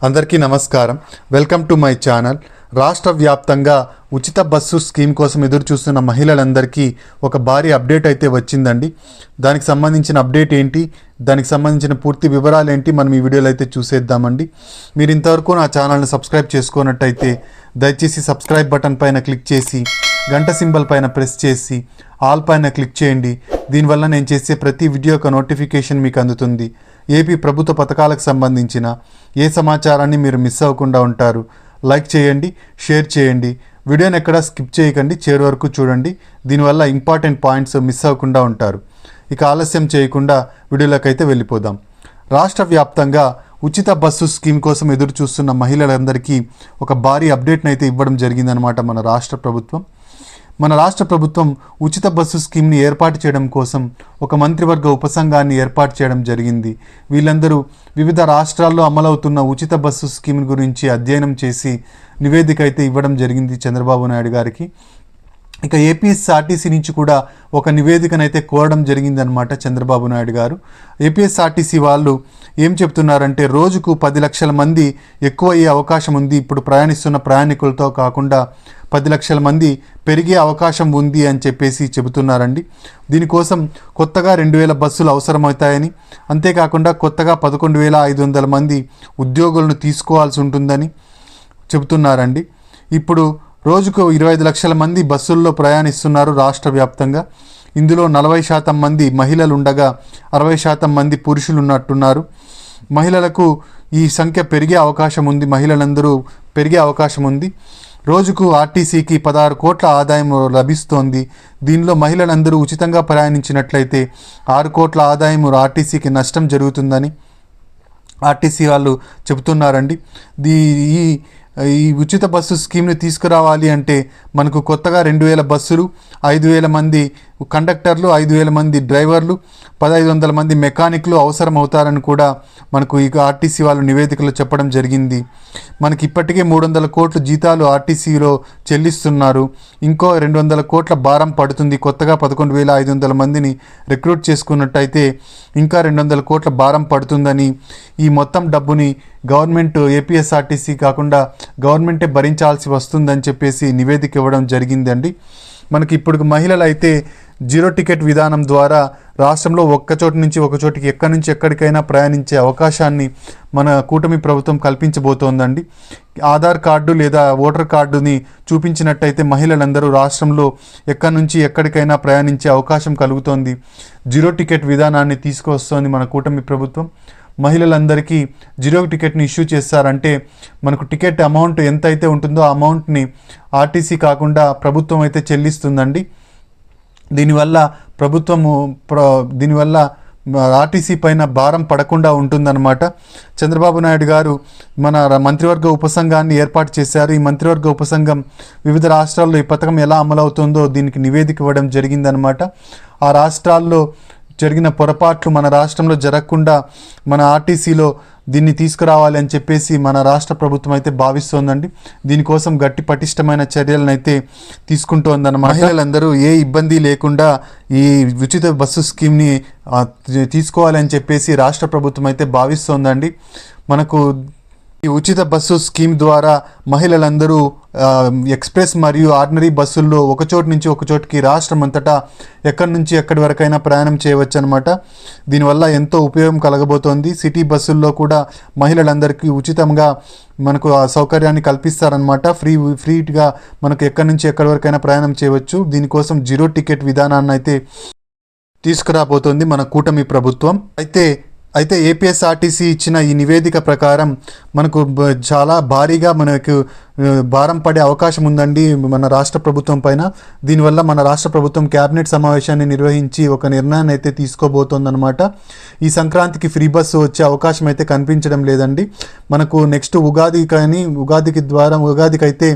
అందరికీ నమస్కారం. Welcome to my channel. రాష్ట్ర వ్యాప్తంగా ఉచిత బస్సు స్కీమ్ కోసం ఎదురు చూస్తున్న మహిళలందరికీ ఒక భారీ అప్డేట్ అయితే వచ్చిందండి. దానికి సంబంధించిన అప్డేట్ ఏంటి, దానికి సంబంధించిన పూర్తి వివరాలు ఏంటి మనం ఈ వీడియోలో అయితే చూసేద్దామండి. మీరు ఇంతవరకు నా ఛానల్ని సబ్స్క్రైబ్ చేసుకున్నట్టయితే దయచేసి సబ్స్క్రైబ్ బటన్ పైన క్లిక్ చేసి గంట సింబల్ పైన ప్రెస్ చేసి ఆల్ పైన క్లిక్ చేయండి. దీనివల్ల నేను చేసే ప్రతి వీడియో యొక్క నోటిఫికేషన్ మీకు అందుతుంది. ఏపీ ప్రభుత్వ పథకాలకు సంబంధించిన ఏ సమాచారాన్ని మీరు మిస్ అవ్వకుండా ఉంటారు. లైక్ చేయండి, షేర్ చేయండి, వీడియోని ఎక్కడ స్కిప్ చేయకండి, చివరి వరకు చూడండి. దీనివల్ల ఇంపార్టెంట్ పాయింట్స్ మిస్ అవ్వకుండా ఉంటారు. ఇక ఆలస్యం చేయకుండా వీడియోలోకి అయితే వెళ్ళిపోదాం. రాష్ట్ర వ్యాప్తంగా ఉచిత బస్సు స్కీమ్ కోసం ఎదురు చూస్తున్న మహిళలందరికీ ఒక భారీ అప్డేట్ని అయితే ఇవ్వడం జరిగిందనమాట మన రాష్ట్ర ప్రభుత్వం. మన రాష్ట్ర ప్రభుత్వం ఉచిత బస్సు స్కీమ్ని ఏర్పాటు చేయడం కోసం ఒక మంత్రివర్గ ఉపసంఘాన్ని ఏర్పాటు చేయడం జరిగింది. వీళ్ళందరూ వివిధ రాష్ట్రాల్లో అమలవుతున్న ఉచిత బస్సు స్కీమ్ గురించి అధ్యయనం చేసి నివేదిక అయితే ఇవ్వడం జరిగింది చంద్రబాబు నాయుడు గారికి. ఇక ఏపీఎస్ఆర్టీసీ నుంచి కూడా ఒక నివేదికనైతే కోరడం జరిగిందనమాట చంద్రబాబు నాయుడు గారు. ఏపీఎస్ఆర్టీసీ వాళ్ళు ఏం చెప్తున్నారంటే, రోజుకు 10 లక్షల మంది ఎక్కువ అయ్యే అవకాశం ఉంది. ఇప్పుడు ప్రయాణిస్తున్న ప్రయాణికులతో కాకుండా 10 లక్షల మంది పెరిగే అవకాశం ఉంది అని చెప్పేసి చెబుతున్నారండి. దీనికోసం కొత్తగా 2000 బస్సులు అవసరమవుతాయని, అంతేకాకుండా కొత్తగా 11,500 మంది ఉద్యోగులను తీసుకోవాల్సి ఉంటుందని చెబుతున్నారండి. ఇప్పుడు రోజుకు 25 లక్షల మంది బస్సుల్లో ప్రయాణిస్తున్నారు రాష్ట్ర వ్యాప్తంగా. ఇందులో 40% మంది మహిళలు ఉండగా 60% మంది పురుషులు ఉన్నట్టున్నారు. మహిళలకు ఈ సంఖ్య పెరిగే అవకాశం ఉంది. మహిళలందరూ పెరిగే అవకాశం ఉంది. రోజుకు ఆర్టీసీకి 16 కోట్ల ఆదాయం లభిస్తోంది. దీనిలో మహిళలందరూ ఉచితంగా ప్రయాణించినట్లయితే 6 కోట్ల ఆదాయం ఆర్టీసీకి నష్టం జరుగుతుందని ఆర్టీసీ వాళ్ళు చెబుతున్నారండి. ఈ ఉచిత బస్సు స్కీమ్ని తీసుకురావాలి అంటే మనకు కొత్తగా 2000 బస్సులు, 5000 మంది కండక్టర్లు, 5000 మంది డ్రైవర్లు, 1500 మంది మెకానిక్లు అవసరం అవుతారని కూడా మనకు ఇక ఆర్టీసీ వాళ్ళు నివేదికలో చెప్పడం జరిగింది. మనకి ఇప్పటికే 300 కోట్ల జీతాలు ఆర్టీసీలో చెల్లిస్తున్నారు. ఇంకో 200 కోట్ల భారం పడుతుంది. కొత్తగా 11,500 మందిని రిక్రూట్ చేసుకున్నట్టయితే ఇంకా 200 కోట్ల భారం పడుతుందని, ఈ మొత్తం డబ్బుని గవర్నమెంట్ ఏపీఎస్ఆర్టీసీ కాకుండా గవర్నమెంటే భరించాల్సి వస్తుందని చెప్పేసి నివేదిక ఇవ్వడం జరిగిందండి. మనకి ఇప్పుడు మహిళలు అయితే జీరో టికెట్ విధానం ద్వారా రాష్ట్రంలో ఒక్క చోటు నుంచి ఒక చోటికి, ఎక్కడి నుంచి ఎక్కడికైనా ప్రయాణించే అవకాశాన్ని మన కూటమి ప్రభుత్వం కల్పించబోతోందండి. ఆధార్ కార్డు లేదా ఓటర్ కార్డుని చూపించినట్టయితే మహిళలందరూ రాష్ట్రంలో ఎక్కడి నుంచి ఎక్కడికైనా ప్రయాణించే అవకాశం కలుగుతోంది. జీరో టికెట్ విధానాన్ని తీసుకొస్తోంది మన కూటమి ప్రభుత్వం. మహిళలందరికీ జీరో టికెట్ని ఇష్యూ చేస్తారంటే మనకు టికెట్ అమౌంట్ ఎంత అయితే ఉంటుందో ఆ అమౌంట్ని ఆర్టీసీ కాకుండా ప్రభుత్వం అయితే చెల్లిస్తుందండి. దీనివల్ల దీనివల్ల ఆర్టీసీ పైన భారం పడకుండా ఉంటుందన్నమాట. చంద్రబాబు నాయుడు గారు మన మంత్రివర్గ ఉపసంఘాన్ని ఏర్పాటు చేశారు. ఈ మంత్రివర్గ ఉపసంఘం వివిధ రాష్ట్రాల్లో ఈ పథకం ఎలా అమలవుతుందో దీనికి నివేదిక ఇవ్వడం జరిగిందనమాట. ఆ రాష్ట్రాల్లో జరిగిన పొరపాట్లు మన రాష్ట్రంలో జరగకుండా మన ఆర్టీసీలో దీన్ని తీసుకురావాలి అని చెప్పేసి మన రాష్ట్ర ప్రభుత్వం అయితే భావిస్తోందండి. దీనికోసం గట్టి పటిష్టమైన చర్యలను అయితే తీసుకుంటోందన్నమాట. మహిళలందరూ ఏ ఇబ్బంది లేకుండా ఈ ఉచిత బస్సు స్కీమ్ని తీసుకోవాలని చెప్పేసి రాష్ట్ర ప్రభుత్వం అయితే భావిస్తోందండి. మనకు ఈ ఉచిత బస్సు స్కీమ్ ద్వారా మహిళలందరూ ఎక్స్ప్రెస్ మరియు ఆర్డినరీ బస్సుల్లో ఒక చోటు నుంచి ఒక చోటుకి రాష్ట్రం అంతటా ఎక్కడి నుంచి ఎక్కడి వరకైనా ప్రయాణం చేయవచ్చు అనమాట. దీనివల్ల ఎంతో ఉపయోగం కలగబోతోంది. సిటీ బస్సుల్లో కూడా మహిళలందరికీ ఉచితంగా మనకు ఆ సౌకర్యాన్ని కల్పిస్తారనమాట. ఫ్రీగా మనకు ఎక్కడి నుంచి ఎక్కడి వరకైనా ప్రయాణం చేయవచ్చు. దీనికోసం జీరో టికెట్ విధానాన్ని అయితే తీసుకురాబోతోంది మన కూటమి ప్రభుత్వం. అయితే ఏపీఎస్ఆర్టీసీ ఇచ్చిన ఈ నివేదిక ప్రకారం మనకు చాలా భారీగా మనకు భారం పడే అవకాశం ఉందండి మన రాష్ట్ర ప్రభుత్వం పైన. దీనివల్ల మన రాష్ట్ర ప్రభుత్వం క్యాబినెట్ సమావేశాన్ని నిర్వహించి ఒక నిర్ణయాన్ని అయితే తీసుకోబోతోందన్నమాట. ఈ సంక్రాంతికి ఫ్రీ బస్సు వచ్చే అవకాశం అయితే కనిపించడం లేదండి. మనకు నెక్స్ట్ ఉగాదికి అయితే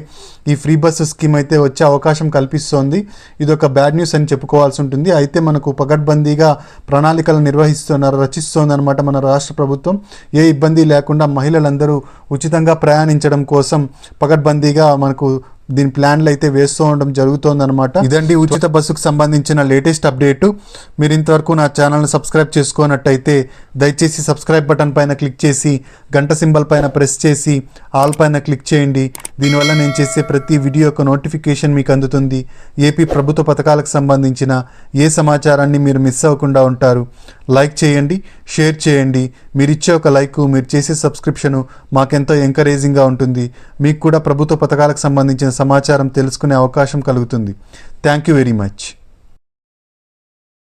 ఈ ఫ్రీ బస్సు స్కీమ్ అయితే వచ్చే అవకాశం కల్పిస్తోంది. ఇది ఒక బ్యాడ్ న్యూస్ అని చెప్పుకోవాల్సి ఉంటుంది. అయితే మనకు పకడ్బందీగా ప్రణాళికలు రచిస్తోంది అనమాట మన రాష్ట్ర ప్రభుత్వం. ఏ ఇబ్బంది లేకుండా మహిళలందరూ ఉచితంగా ప్రయాణించడం కోసం పకడ్బందీగా మనకు దీని ప్లాన్లు అయితే వేస్తూ ఉండడం జరుగుతోందన్నమాట. ఇదండి ఉచిత బస్సుకు సంబంధించిన లేటెస్ట్ అప్డేట్. మీరు ఇంతవరకు నా ఛానల్ని సబ్స్క్రైబ్ చేసుకున్నట్టయితే దయచేసి సబ్స్క్రైబ్ బటన్ పైన క్లిక్ చేసి గంట సింబల్ పైన ప్రెస్ చేసి ఆల్ పైన క్లిక్ చేయండి. దీనివల్ల నేను చేసే ప్రతి వీడియో యొక్క నోటిఫికేషన్ మీకు అందుతుంది. ఏపీ ప్రభుత్వ పథకాలకు సంబంధించిన ఏ సమాచారాన్ని మీరు మిస్ అవ్వకుండా ఉంటారు. లైక్ చేయండి, షేర్ చేయండి. మీరు ఇచ్చే ఒక లైక్, మీరు చేసే సబ్స్క్రిప్షను మాకెంతో ఎంకరేజింగ్గా ఉంటుంది. మీకు కూడా ప్రభుత్వ పథకాలకు సంబంధించిన సమాచారం తెలుసుకునే అవకాశం కలుగుతుంది. Thank you very much.